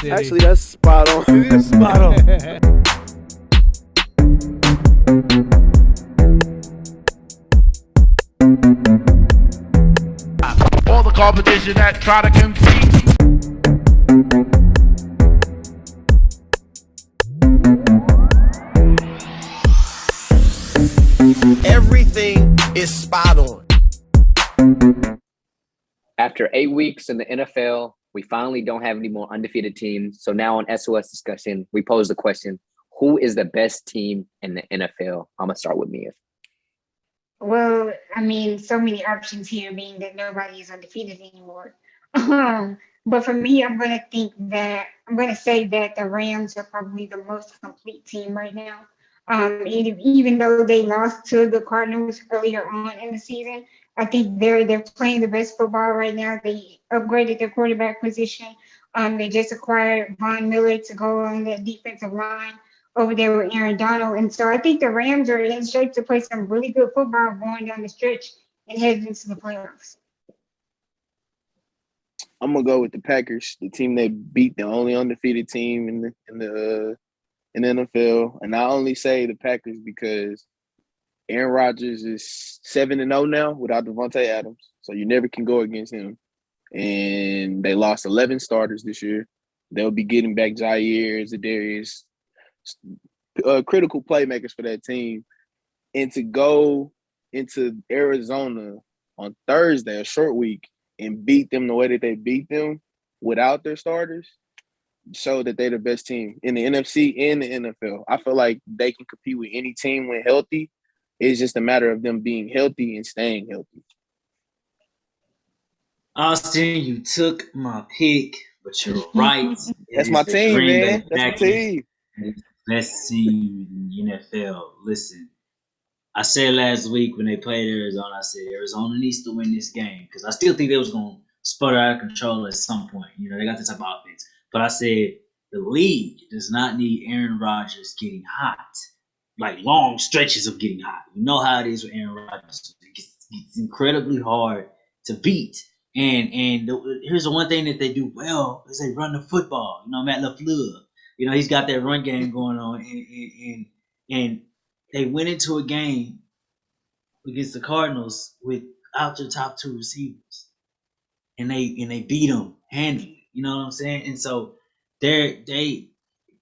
City. Actually, that's spot on. It is spot on. All the competition that try to compete. Everything is spot on. After 8 weeks in the NFL, we finally don't have any more undefeated teams. So now on SOS Discussion, we pose the question, who is the best team in the NFL? I'm going to start with Mia. Well, I mean, so many options here, being that nobody is undefeated anymore. But for me, I'm going to say that the Rams are probably the most complete team right now. Even though they lost to the Cardinals earlier on in the season, I think they're playing the best football right now. They upgraded their quarterback position. They just acquired Von Miller to go on the defensive line over there with Aaron Donald. And so I think the Rams are in shape to play some really good football going down the stretch and head into the playoffs. I'm gonna go with the Packers, the team that beat the only undefeated team in the NFL. And I only say the Packers because Aaron Rodgers is 7-0 now without Devontae Adams, so you never can go against him. And they lost 11 starters this year. They'll be getting back Jair, Zadarius, critical playmakers for that team. And to go into Arizona on Thursday, a short week, and beat them the way that they beat them without their starters, show that they're the best team in the NFC and the NFL. I feel like they can compete with any team when healthy. It's just a matter of them being healthy and staying healthy. Austin, you took my pick, but you're right. That's my team, man. That's my team. Best team in the NFL. Listen, I said last week when they played Arizona, I said Arizona needs to win this game because I still think they was going to sputter out of control at some point. You know, they got this type of offense. But I said the league does not need Aaron Rodgers getting hot, like long stretches of getting hot. You know how it is with Aaron Rodgers. It's incredibly hard to beat. And here's the one thing that they do well is they run the football. You know, Matt LaFleur. You know, he's got that run game going on. And they went into a game against the Cardinals without their top two receivers. And they beat them handily. You know what I'm saying? And so they're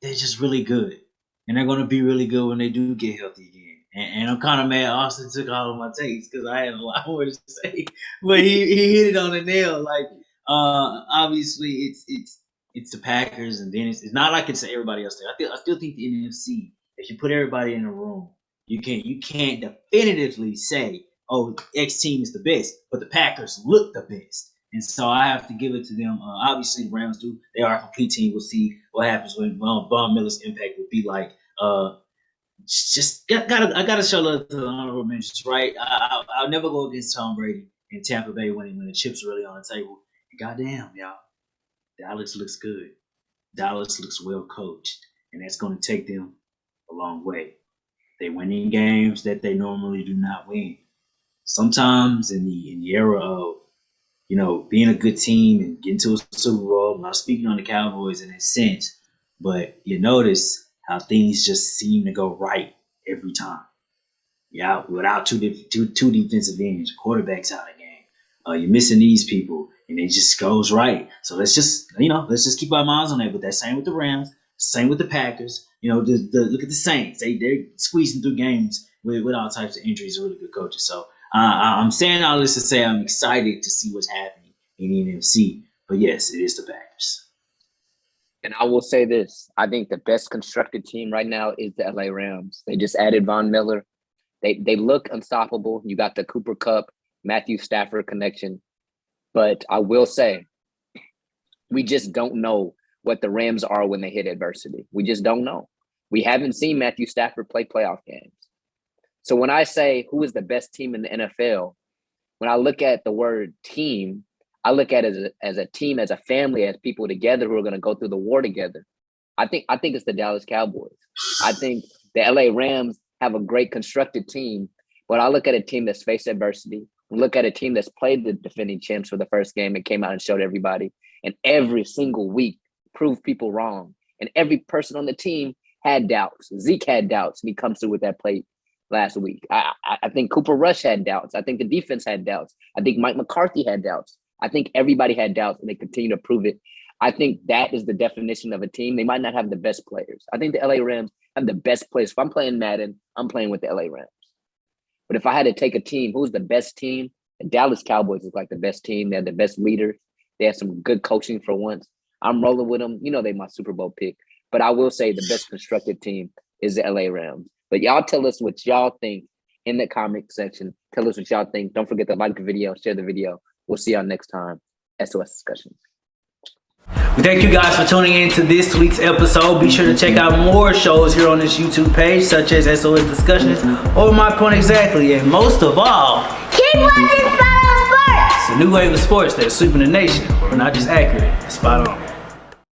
just really good. And they're going to be really good when they do get healthy again. And I'm kind of mad Austin took all of my takes because I had a lot more to say. But he hit it on the nail. Like, obviously, it's the Packers. And then it's not like it's everybody else there. I still think the NFC, if you put everybody in a room, you can't definitively say, oh, X team is the best. But the Packers look the best. And so I have to give it to them. Obviously, the Rams do. They are a complete team. We'll see what happens when Von Miller's impact will be like. I gotta show love to the honorable mentions, right? I'll never go against Tom Brady in Tampa Bay when the chips are really on the table. Goddamn, y'all, Dallas looks good. Dallas looks well coached, and that's going to take them a long way. They winning games that they normally do not win. Sometimes in the era of being a good team and getting to a Super Bowl. I'm not speaking on the Cowboys in that sense, but you notice how things just seem to go right every time. Yeah, without two defensive ends, quarterbacks out of the game. You're missing these people, and it just goes right. So let's just keep our minds on that. But that's same with the Rams, same with the Packers. Look at the Saints. They're squeezing through games with all types of injuries. Really good coaches. So. I'm saying all this to say I'm excited to see what's happening in the NFC. But yes, it is the Packers. And I will say this. I think the best constructed team right now is the LA Rams. They just added Von Miller. They look unstoppable. You got the Cooper Kupp, Matthew Stafford connection. But I will say, we just don't know what the Rams are when they hit adversity. We just don't know. We haven't seen Matthew Stafford play playoff games. So when I say who is the best team in the NFL, when I look at the word team, I look at it as a team, as a family, as people together who are going to go through the war together. I think it's the Dallas Cowboys. I think the LA Rams have a great constructed team, but I look at a team that's faced adversity. Look at a team that's played the defending champs for the first game and came out and showed everybody. And every single week prove people wrong. And every person on the team had doubts. Zeke had doubts, and he comes through with that play last week. I think Cooper Rush had doubts. I think the defense had doubts. I think Mike McCarthy had doubts. I think everybody had doubts, and they continue to prove it. I think that is the definition of a team. They might not have the best players. I think the LA Rams have the best players. If I'm playing Madden, I'm playing with the LA Rams. But if I had to take a team, who's the best team? The Dallas Cowboys is like the best team. They have the best leaders. They have some good coaching for once. I'm rolling with them. You know they're my Super Bowl pick. But I will say the best constructed team is the LA Rams. But y'all tell us what y'all think in the comment section. Tell us what y'all think. Don't forget to like the video, share the video. We'll see y'all next time. SOS Discussions. We thank you guys for tuning in to this week's episode. Be sure to check out more shows here on this YouTube page, such as SOS Discussions or My Point Exactly. And most of all, keep watching Spot on Sports. it's a new wave of sports that's sweeping the nation. We're not just accurate, it's spot on.